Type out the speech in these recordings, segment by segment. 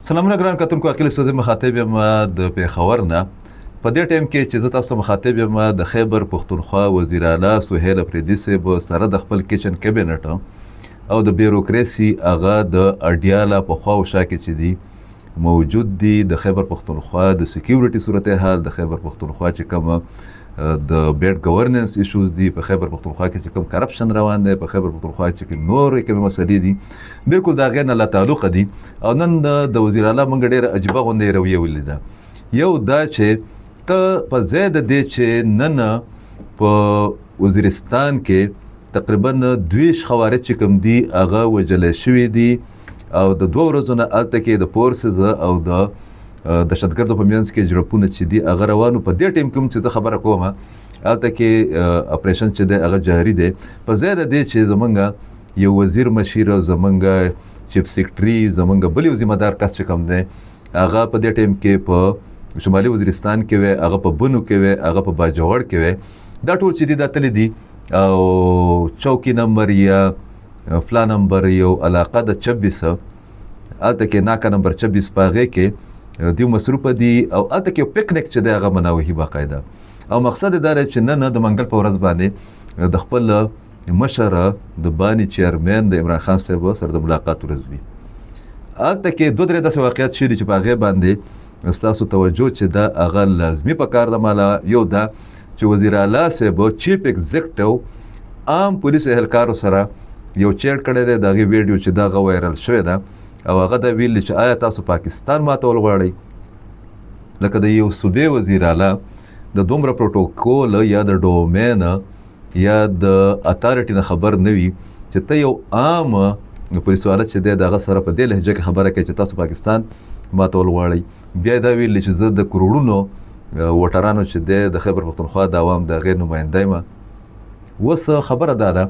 سلامونه ګران کتونکو، عقیل استاد مخاطب یم د پیښور نه. په دې ټایم کې چې زه تاسو مخاطب یم د خیبر پښتونخوا وزیر اعلی سهیل اپریدي صاحب سره د خپل کچن کابینټ او د بیوروکراسي هغه د اډیاله په خوا او شا کې چې دي موجود دي د خیبر پښتونخوا د سکیورټي صورتحال، د خیبر پښتونخوا چې کوم د بیډ گورننس ایشوز دي، په خیبر پښتونخوا کې چې کوم کرپشن روان دی، په خیبر پښتونخوا چې نور کومې مسلې دي بالکل د هغې نه لا تعلقه دي. او نن د وزیر اعلی موږ ډېره عجیبه غوندې رویه ولیده. یو دا چې ته په ځای د دې چې نن په وزیرستان کې تقریبا 2 خوارج چې کوم دي هغه وژل شوي دي او د 2 ورځو نه هلته کې د فورسز او د دهشتګردو په منځ کې جړپونه چې دي هغه روانو. په دې ټیم کوم چې زه خبره کوم هلته کې اپریشن چې دی هغه جاري دی. په ځای د دې چې زمونږ یو وزیر مشیر، زمونږ چیف سیکرټري، زمونږ بل یو ذمه دار کس چې کوم دی هغه په دې ټیم کې په شمالي وزیرستان کې وی، هغه په بنو کې وی، هغه په باجوړ کې وی. دا ټول چې دي دا تللی دي او چوکي نمبر یا فلا نمبر یو علاقه د 26 هلته کې ناکه نمبر 26 په هغې کې دیو مصروفه دي او هلته کې یو پکنیک چې دی هغه مناوهي باقاعده. او مقصد یې دا دی چې نن د منګل په ورځ باندې د خپل مشر د باني چیرمن د عمران خان صاحب سره د ملاقات ورځ وي. هلته کې 2-3 داسې واقعیت شوي چې په هغې باندې ستاسو توجه چې دا هغه لازمي پکار ده. مالا یو دا چې وزیر اعلی صاحب چیف ایگزیکټیو عام پولیسو اهلکارو سره یو چیټ کړی دی، د هغې ویډیو چې دا هغه وایرل شوی ده او هغه دا ویلي چې آیا تاسو پاکستان ماتول غواړئ؟ لکه د یو صوبې وزیر اعلی د دومره پروټوکول یا د ډومین یا د اتارټي نه خبر نه وي چې ته یو عام پولیس والا چې دی د هغه سره په دې لهجه کې خبره کوي چې تاسو پاکستان ماتول غواړئ. بیا دا ویلي چې زه د کروڑونو ووټرانو چې دی د خیبر پښتونخوا د عوام د هغې نماینده یم. اوس خبره دا ده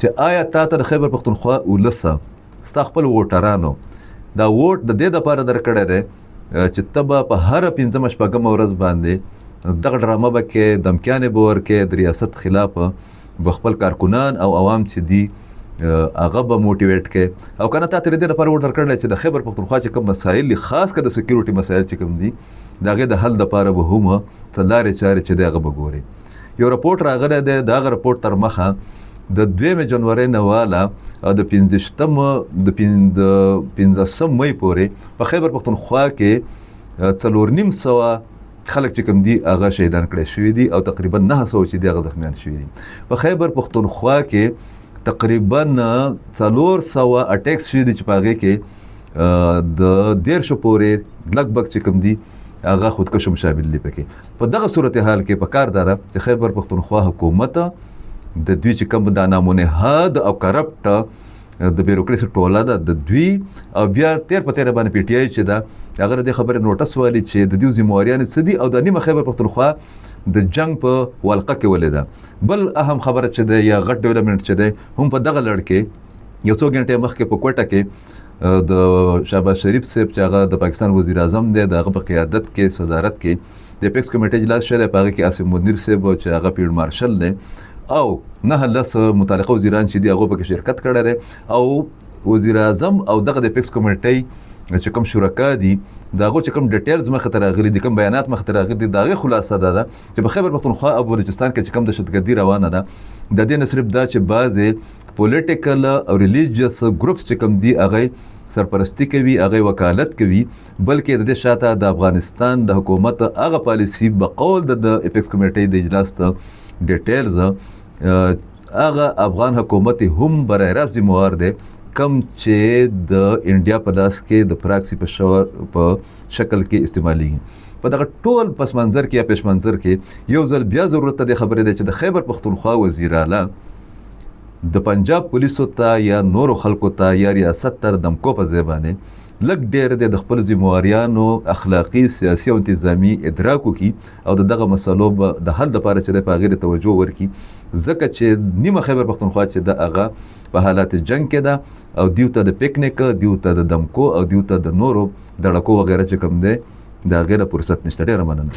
چې آیا تا ته د خیبر پښتونخوا ولسه ستا خپل ووټرانو دا ووټ د دې دپاره درکړی دی چې ته به په هره 5-6 ورځ باندې دغه ډرامه به کې، دمکیانې به ورکې، د ریاست خلاف به خپل کارکنان او عوام چې دي هغه به موټیویټ کې. او که نه تا ته د دې لپاره ووټ درکړی چې د خیبر پښتونخوا چې کوم مسایل دي، خاص کر د سکیورټي مسایل چې کوم دي د هغې د حل دپاره به هم څه لارې چارې چې دی هغه به ګورې. یو رپورټ راغلی دی، د هغه رپورټ تر مخه د 2 جنوري نه واله او د 15 مئی پورې په خیبر پښتونخوا کې 4,500 خلک چې کوم دي هغه شهیدان کړی شوي دي او تقریبا 900 چې دي هغه زخمیان شوي دي. په خیبر پښتونخوا کې تقریبا 400 اټیکس شوي دي چې په هغې کې د 13 پورې لګ بګ چې کوم دي هغه خودکشو شامل دي. پکې په دغه صورتحال کې پکار ده چې خیبر پښتونخوا حکومت د دوی چې کوم دا نامنهاد او کرپټ د بیوروکراسي ټوله ده د دوی او بیا تیر په تیره باندې پی ټی آی چې ده هغه د خبرې نوټس والی چې د دوی ذمهواریانې څه دي او د نیمه خیبر پښتونخوا د جنگ په ولقه کې ولیده. بل اهم خبره چې ده یا غټ ډیولپمنټ چې ده هم په دغه لړ کې یو څو غنټې مخکې په کوټه کې د شهباز شریف صاحب چې هغه د پاکستان وزیر اعظم دی د هغه په قیادت کې صدارت کې د اپیکس کمیټې اجلاس شوی دی. په هغه کې عاصم منیر صاحب چې هغه فیلډ مارشل دی او 9 متعلقه وزیران چې دي هغه پکې شرکت کړی دی او وزیر اعظم او دغه د اپیکس کمیټې چې کوم شرکا دي د هغو چې کوم ډیټیلز مخې ته راغلي دي، کوم بیانات مخې ته راغلي دي، د هغې خلاصه دا ده چې په خیبر پښتونخوا او بلوچستان کې چې کوم دهشتګردي روانه ده د دې نه صرف دا چې بعضې پولیټیکل او ریلیجیس ګروپس چې کوم دي هغې سرپرستی کوي، هغې وکالت کوي، بلکې د دې شاته د افغانستان د حکومت هغه پالیسي بقول د اپیکس کمیټې د اجلاس ته ډیټیلز هغه افغان حکومت هم برای راست ذمہوار دی کم چې د انډیا په لاس کې د پراکسي په شکل کې استعمالیږي. په دغه ټول پس منظر کې یا پیش منظر کې یو ځل بیا ضرورت ته د خبرې دی چې د خیبر پښتونخوا وزیر اعلی د پنجاب پولیسو ته یا نورو خلکو ته یا ریاست تر دمکو په ځای باندې لږ ډېر دی د خپل ذمهواریانو اخلاقي، سیاسي او انتظامي ادراک وکړي او د دغه مسلو د حل دپاره چې دی په هغې توجه ورکړي، ځکه چې نیمه خیبر پښتونخوا چې ده هغه په حالات جنگ کې ده او دیو ته د پکنیک، دیو ته د دمکو او دیو ته د نورو دړکو وغیره چې کوم دی د هغې له فرصت نشته. ډېره مننه.